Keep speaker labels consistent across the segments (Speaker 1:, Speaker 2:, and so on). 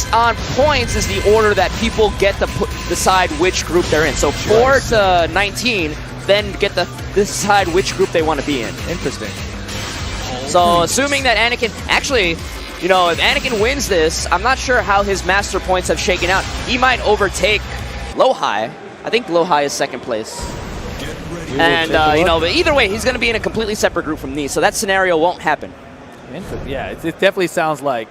Speaker 1: based on points is the order that people get to decide which group they're in. So 4 to 19, then get to decide which group they want to be in.
Speaker 2: Interesting.
Speaker 1: So assuming that Anakin, actually, you know, if Anakin wins this, I'm not sure how his master points have shaken out. He might overtake Lohai. I think Lohai is second place. And, you know, but either way, he's going to be in a completely separate group from me, so that scenario won't happen.
Speaker 2: Yeah, it definitely sounds like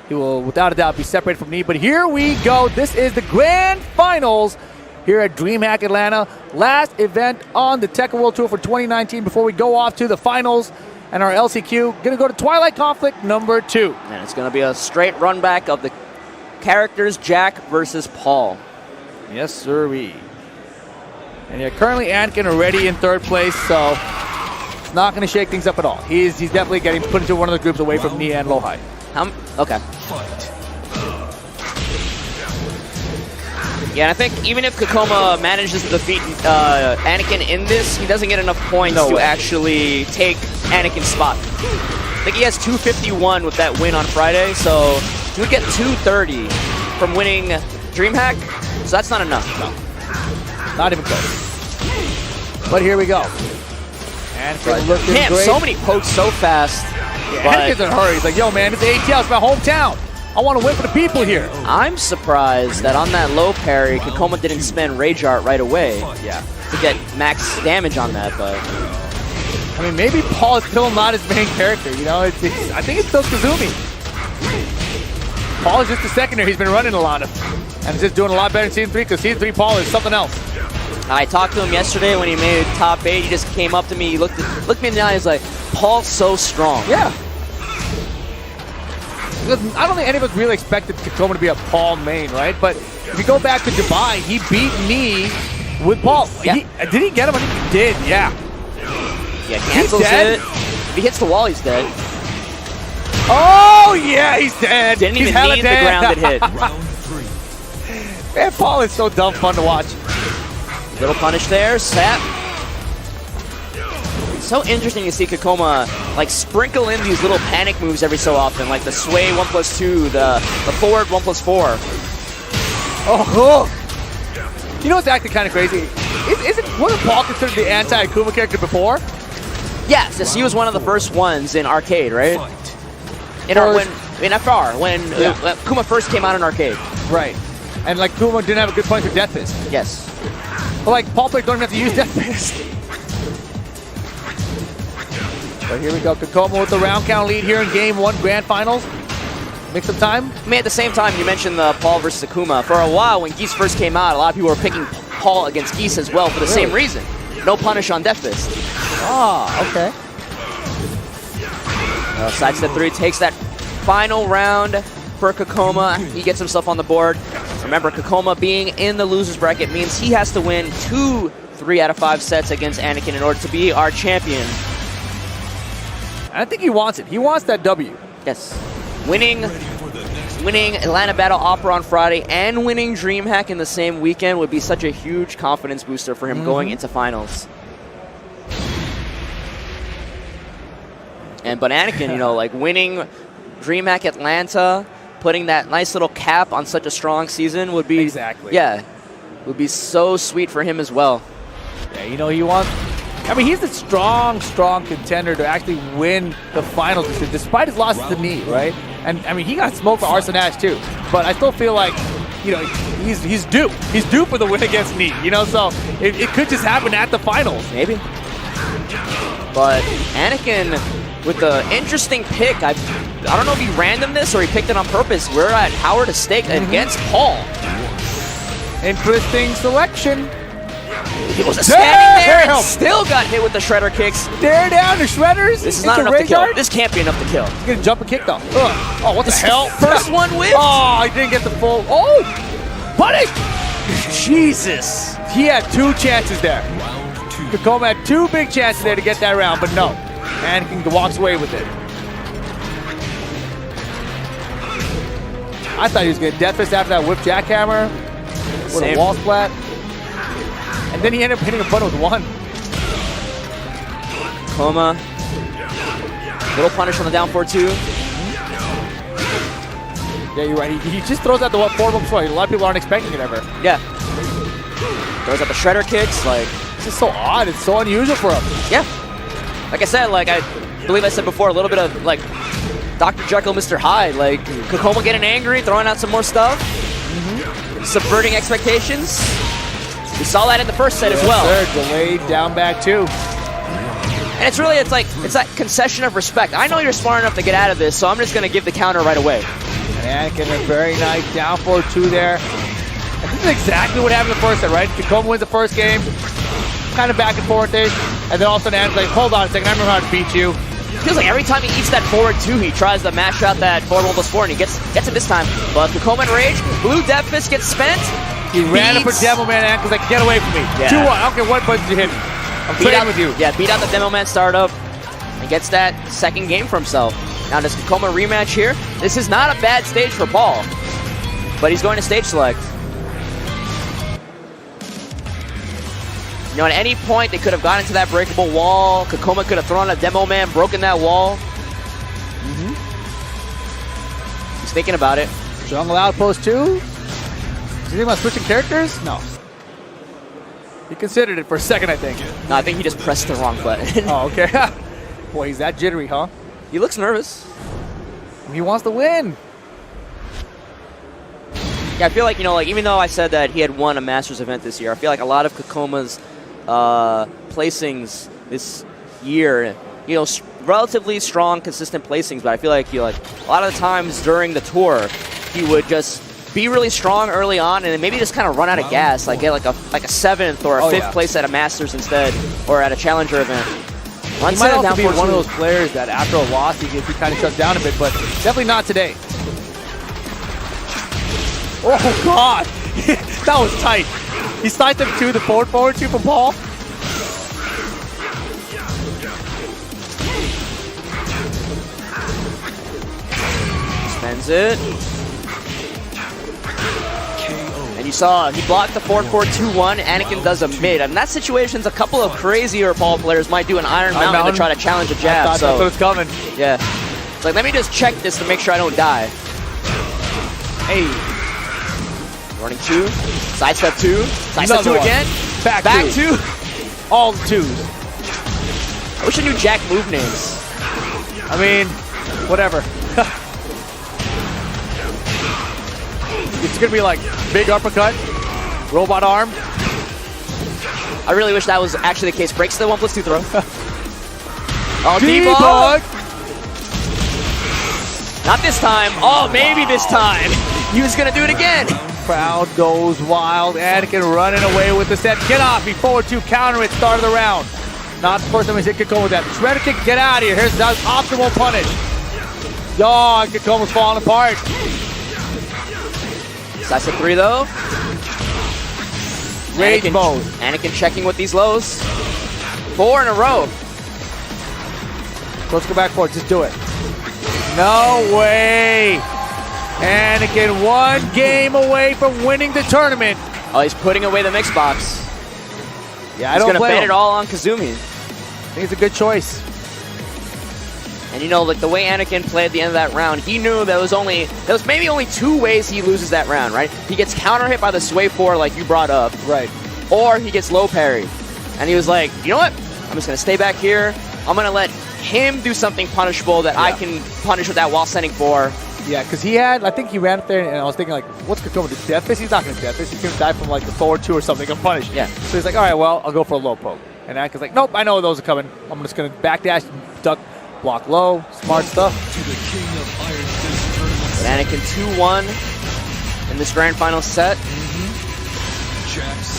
Speaker 2: he will, without a doubt, be separated from me. But here we go. This is the grand finals here at Dreamhack Atlanta. Last event on the Tekken World Tour for 2019 before we go off to the finals and our LCQ. Going to go to Twilight Conflict number 2.
Speaker 1: And it's going to be a straight run back of the characters Jack versus Paul.
Speaker 2: Yes, sirree. And yeah, currently Anakin already in 3rd place, so it's not going to shake things up at all. He's definitely getting put into one of the groups away from me and Lohai.
Speaker 1: Okay. Yeah, and I think even if KKOKKOMA manages to defeat Anakin in this, he doesn't get enough points to actually take Anakin's spot. I think he has 251 with that win on Friday, so he would get 230 from winning Dreamhack, so that's not enough.
Speaker 2: No. Not even close. But here we go. Anakin looking
Speaker 1: Damn,
Speaker 2: great.
Speaker 1: so many pokes so fast.
Speaker 2: Yeah, Anakin's in a hurry. He's like, yo, man, it's ATL. It's my hometown. I want to win for the people here.
Speaker 1: I'm surprised that on that low parry, KKOKKOMA didn't spend Rage Art right away to get max damage on that, but...
Speaker 2: I mean, maybe Paul is still not his main character, you know? I think it's still Kazumi. Paul is just the secondary he's been running a lot of. And he's just doing a lot better in Season 3 because Season 3 Paul is something else.
Speaker 1: I talked to him yesterday when he made top 8. He just came up to me, he looked me in the eye, he's like, Paul's so strong.
Speaker 2: Yeah. Because I don't think any of us really expected KKOKKOMA to be a Paul main, right? But if you go back to Dubai, he beat me with Paul.
Speaker 1: Yeah.
Speaker 2: Did he get him? I think he did, yeah.
Speaker 1: Yeah, cancels it. If he hits the wall, he's dead.
Speaker 2: Oh, yeah, he's dead.
Speaker 1: Didn't
Speaker 2: he's
Speaker 1: even need the grounded hit.
Speaker 3: Round 3.
Speaker 2: Man, Paul is so dumb fun to watch.
Speaker 1: Little punish there, sap. It's so interesting to see KKOKKOMA like sprinkle in these little panic moves every so often, like the sway 1+2, the forward 1+4.
Speaker 2: Oh, you know what's actually kind of crazy? Wasn't Paul considered the anti-Akuma character before?
Speaker 1: Yes, he was one of the first ones in arcade, right? In FR, when Kuma first came out in arcade.
Speaker 2: Right. And like Kuma didn't have a good point for Death Fist.
Speaker 1: Yes.
Speaker 2: But like Paul players don't even have to use Death Fist. But here we go, KKOKKOMA with the round count lead here in Game 1 Grand Finals. Make some time.
Speaker 1: I mean, at the same time, you mentioned the Paul versus Akuma. For a while, when Geese first came out, a lot of people were picking Paul against Geese as well for the same reason. No punish on Death Fist.
Speaker 2: Ah, okay.
Speaker 1: Sidestep 3 takes that final round for KKOKKOMA. He gets himself on the board. Remember, KKOKKOMA being in the loser's bracket means he has to win 2 3 out of 5 sets against Anakin in order to be our champion.
Speaker 2: I think he wants it. He wants that W.
Speaker 1: Yes. Winning Atlanta Battle Opera on Friday and winning Dreamhack in the same weekend would be such a huge confidence booster for him going into finals. But Anakin, you know, like winning Dreamhack Atlanta, putting that nice little cap on such a strong season would be would be so sweet for him as well.
Speaker 2: Yeah, you know, he wants. I mean, he's a strong contender to actually win the finals this year, despite his losses to me, right? And I mean, he got smoked by Arson Ash too, but I still feel like, you know, he's due. He's due for the win against me, you know. So it could just happen at the finals,
Speaker 1: maybe. But Anakin with the interesting pick, I don't know if he random this or he picked it on purpose. We're at Howard to stake against Paul.
Speaker 2: Interesting selection.
Speaker 1: He was standing there and still got hit with the shredder kicks.
Speaker 2: Stare down the shredders.
Speaker 1: This is not enough to kill. This can't be enough to kill.
Speaker 2: He's gonna jump and kick though. Oh, what the hell?
Speaker 1: First one whipped.
Speaker 2: Oh, he didn't get the full. Oh, punish! Jesus. He had 2 chances there. KKOKKOMA had 2 big chances there to get that round, but no. Anakin walks away with it. I thought he was gonna Death Fist after that whip jackhammer with a wall splat. And then he ended up hitting a button with 1.
Speaker 1: KKOKKOMA. Little punish on the down 4-2.
Speaker 2: Yeah, you're right. He just throws out the forward before. A lot of people aren't expecting it ever.
Speaker 1: Yeah. Throws out the shredder kicks. Like,
Speaker 2: It's just so odd. It's so unusual for him.
Speaker 1: yeah. Like I said, like I believe I said before, a little bit of like Dr. Jekyll, Mr. Hyde. Like KKOKKOMA getting angry, throwing out some more stuff, subverting expectations. We saw that in the first set as well.
Speaker 2: Sir, delayed down back two.
Speaker 1: And it's really, it's that concession of respect. I know you're smart enough to get out of this, so I'm just going to give the counter right away.
Speaker 2: And Anakin, a very nice down forward two there. And this is exactly what happened in the first set, right? KKOKOMA wins the first game, kind of back and forth-ish, and then all of a sudden Anakin's like, hold on a second, I remember how to beat you.
Speaker 1: Feels like every time he eats that forward two, he tries to mash out that forward 1+4, and he gets it this time. But KKOKOMA Enrage, blue Death Fist gets spent.
Speaker 2: He ran up for Demo Man, Anakin's like, get away from me.
Speaker 1: Yeah.
Speaker 2: 2-1, I don't care what buttons you hit me. I'm trading with you.
Speaker 1: Yeah, beat out the Demo Man startup and gets that second game for himself. Now does KKOKOMA rematch here? This is not a bad stage for Paul, but he's going to stage select. You know, at any point they could have gotten into that breakable wall. KKOKOMA could have thrown a Demo Man, broken that wall. He's thinking about it.
Speaker 2: Jungle outpost 2. Is he thinking about switching characters? No. He considered it for a second, I think.
Speaker 1: No, I think he just pressed the wrong button.
Speaker 2: Oh, okay. Boy, he's that jittery, huh?
Speaker 1: He looks nervous.
Speaker 2: He wants to win.
Speaker 1: Yeah, I feel like, you know, like even though I said that he had won a Masters event this year, I feel like a lot of KKOKOMA's placings this year, you know, relatively strong, consistent placings, but I feel like a lot of the times during the tour, he would just be really strong early on, and then maybe just kind of run out of gas, like get like a 7th or a 5th place at a Masters instead, or at a Challenger event.
Speaker 2: He might also be one of those players that after a loss, he kind of shuts down a bit, but definitely not today. Oh, God. That was tight. He sliced him to the forward two from Paul.
Speaker 1: Spends it. And you saw he blocked the forward 2-1. Anakin does a mid. And that situation's a couple of crazier Paul players might do an Iron Mountain to try to challenge a jab.
Speaker 2: I thought it was coming.
Speaker 1: Yeah. It's like, let me just check this to make sure I don't die.
Speaker 2: Hey.
Speaker 1: Running 2. Sidestep 2. Sidestep 2 again.
Speaker 2: Back
Speaker 1: two.
Speaker 2: All the 2s.
Speaker 1: I wish I knew Jack move names.
Speaker 2: I mean, whatever. It's going to be like big uppercut, robot arm.
Speaker 1: I really wish that was actually the case. Breaks the 1+2 throw. Oh,
Speaker 2: debug.
Speaker 1: Not this time. Oh, maybe this time. He was going to do it again.
Speaker 2: Crowd goes wild. Anakin running away with the set. Get off. He forward 2 counter at start of the round. Not the first time he's hit KKOKOMA with that. Shredder kick, get out of here. Here's that optimal punish. Oh, KKOKOMA's falling apart.
Speaker 1: Sidestep 3 though.
Speaker 2: Rage mode.
Speaker 1: Anakin checking with these lows. 4 in a row.
Speaker 2: Let's go back forward. Just do it. No way. Anakin 1 game away from winning the tournament.
Speaker 1: Oh, he's putting away the mix box.
Speaker 2: Yeah, I
Speaker 1: he's
Speaker 2: don't
Speaker 1: going to
Speaker 2: blame
Speaker 1: bet
Speaker 2: him.
Speaker 1: it all on Kazumi.
Speaker 2: I think it's a good choice.
Speaker 1: And you know, like the way Anakin played at the end of that round, he knew there was maybe only 2 ways he loses that round, right? He gets counter hit by the sway 4 like you brought up.
Speaker 2: Right.
Speaker 1: Or he gets low parry. And he was like, you know what? I'm just going to stay back here. I'm going to let him do something punishable that I can punish with that while sending 4.
Speaker 2: Yeah, because I think he ran up there, and I was thinking, like, what's KKOKOMA do? Death Fist? He's not going to Death Fist. He's going to die from, like, the forward 2 or something and punish.
Speaker 1: Yeah.
Speaker 2: So he's like, all right, well, I'll go for a low poke. And Anakin's like, nope, I know those are coming. I'm just going to backdash, duck, block low. Smart stuff.
Speaker 1: Anakin 2-1 in this grand final set.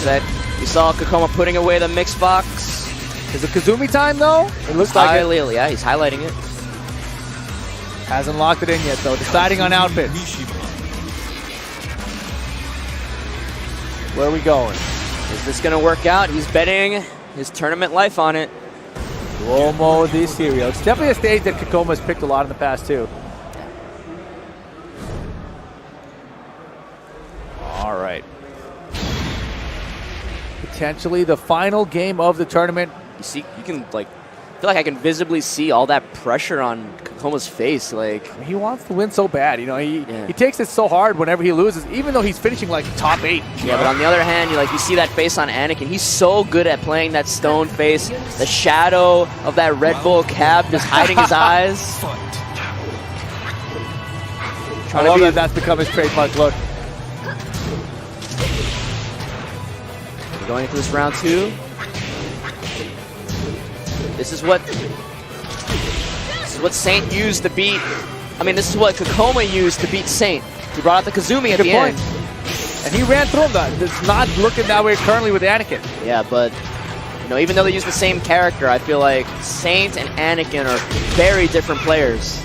Speaker 1: That you saw KKOKOMA putting away the mix box.
Speaker 2: Is it Kazumi time, though? It looks like it.
Speaker 1: Yeah, he's highlighting it.
Speaker 2: Hasn't locked it in yet, though. Deciding on outfits. Where are we going?
Speaker 1: Is this going to work out? He's betting his tournament life on it.
Speaker 2: Duomo di Sirio. It's definitely a stage that KKOKOMA has picked a lot in the past, too. All right. Potentially the final game of the tournament.
Speaker 1: You see, you can like feel like I can visibly see all that pressure on Kokoma's face. Like,
Speaker 2: he wants to win so bad. You know, he takes it so hard whenever he loses, even though he's finishing like top 8.
Speaker 1: yeah, but on the other hand, you see that face on Anakin. He's so good at playing that stone face. The shadow of that Red Bull cap just hiding his eyes.
Speaker 2: I love that that's become his trademark look.
Speaker 1: We're going into this round 2. This is what Saint used to beat. I mean, this is what Kokoma used to beat Saint. He brought out the Kazumi at the end.
Speaker 2: And he ran through him. It's not looking that way currently with Anakin.
Speaker 1: Yeah, but even though they use the same character, I feel like Saint and Anakin are very different players.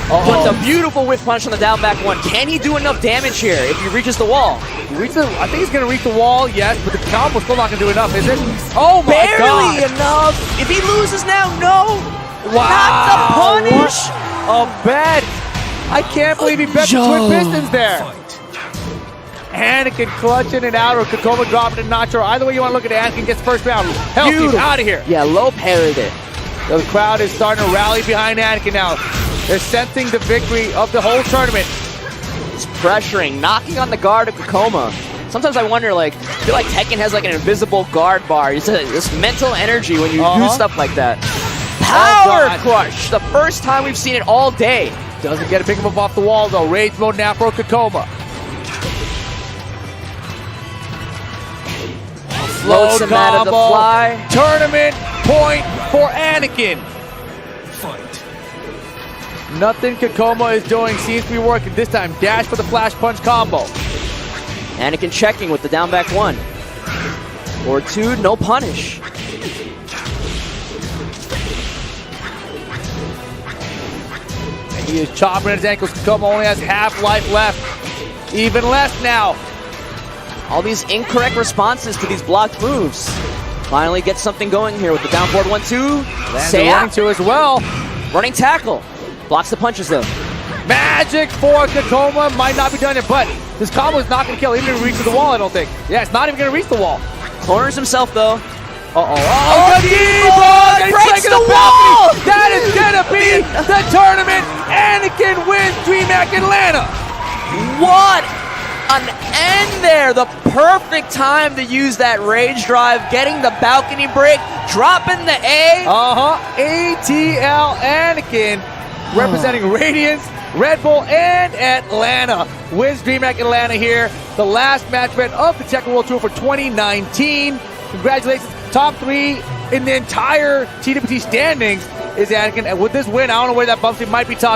Speaker 1: But the beautiful whiff punch on the down back 1. Can he do enough damage here if he reaches the wall?
Speaker 2: I think he's going to reach the wall, yes, but the combo's still not going to do enough, is it? Oh my
Speaker 1: Barely
Speaker 2: God.
Speaker 1: enough. If he loses now, no.
Speaker 2: Wow.
Speaker 1: Not the punish.
Speaker 2: What a bet. I can't believe he bet the Twin Pistons there. Anakin clutching it out, or Kokoma dropping a notch, or either way you want to look at it, Anakin gets first round. Healthy, out of here.
Speaker 1: Yeah, low parried it.
Speaker 2: The crowd is starting to rally behind Anakin now. They're sensing the victory of the whole tournament.
Speaker 1: He's pressuring, knocking on the guard of Kokoma. Sometimes I wonder, I feel like Tekken has like an invisible guard bar. It's this mental energy when you do stuff like that. Power crush, the first time we've seen it all day.
Speaker 2: Doesn't get to pick him up off the wall though. Rage mode now for Kokoma.
Speaker 1: Floats him out of the fly.
Speaker 2: Tournament point for Anakin. Nothing Kokoma is doing seems to be working. This time, dash for the flash punch combo.
Speaker 1: Anakin checking with the down back 1. Or 2, no punish.
Speaker 2: And he is chopping at his ankles. Kokoma only has half life left. Even less now.
Speaker 1: All these incorrect responses to these blocked moves. Finally gets something going here with the down forward 1-2.
Speaker 2: Running to as well.
Speaker 1: Running tackle. Blocks the punches though.
Speaker 2: Magic for Kokoma. Might not be done it, but this combo is not going to kill. Even if it reaches the wall, I don't think. Yeah, it's not even going to reach the wall.
Speaker 1: Corners himself though.
Speaker 2: Oh,
Speaker 1: he breaks the wall!
Speaker 2: That is going to be the tournament. Anakin wins Dreamhack Atlanta.
Speaker 1: What an end there. The perfect time to use that rage drive. Getting the balcony break. Dropping the A.
Speaker 2: ATL Anakin. Representing Radiance, Red Bull, and Atlanta. Wins Dreamhack Atlanta here. The last match event of the Tekken World Tour for 2019. Congratulations. Top 3 in the entire TWT standings is Anakin. And with this win, I don't know where that bumps. It might be top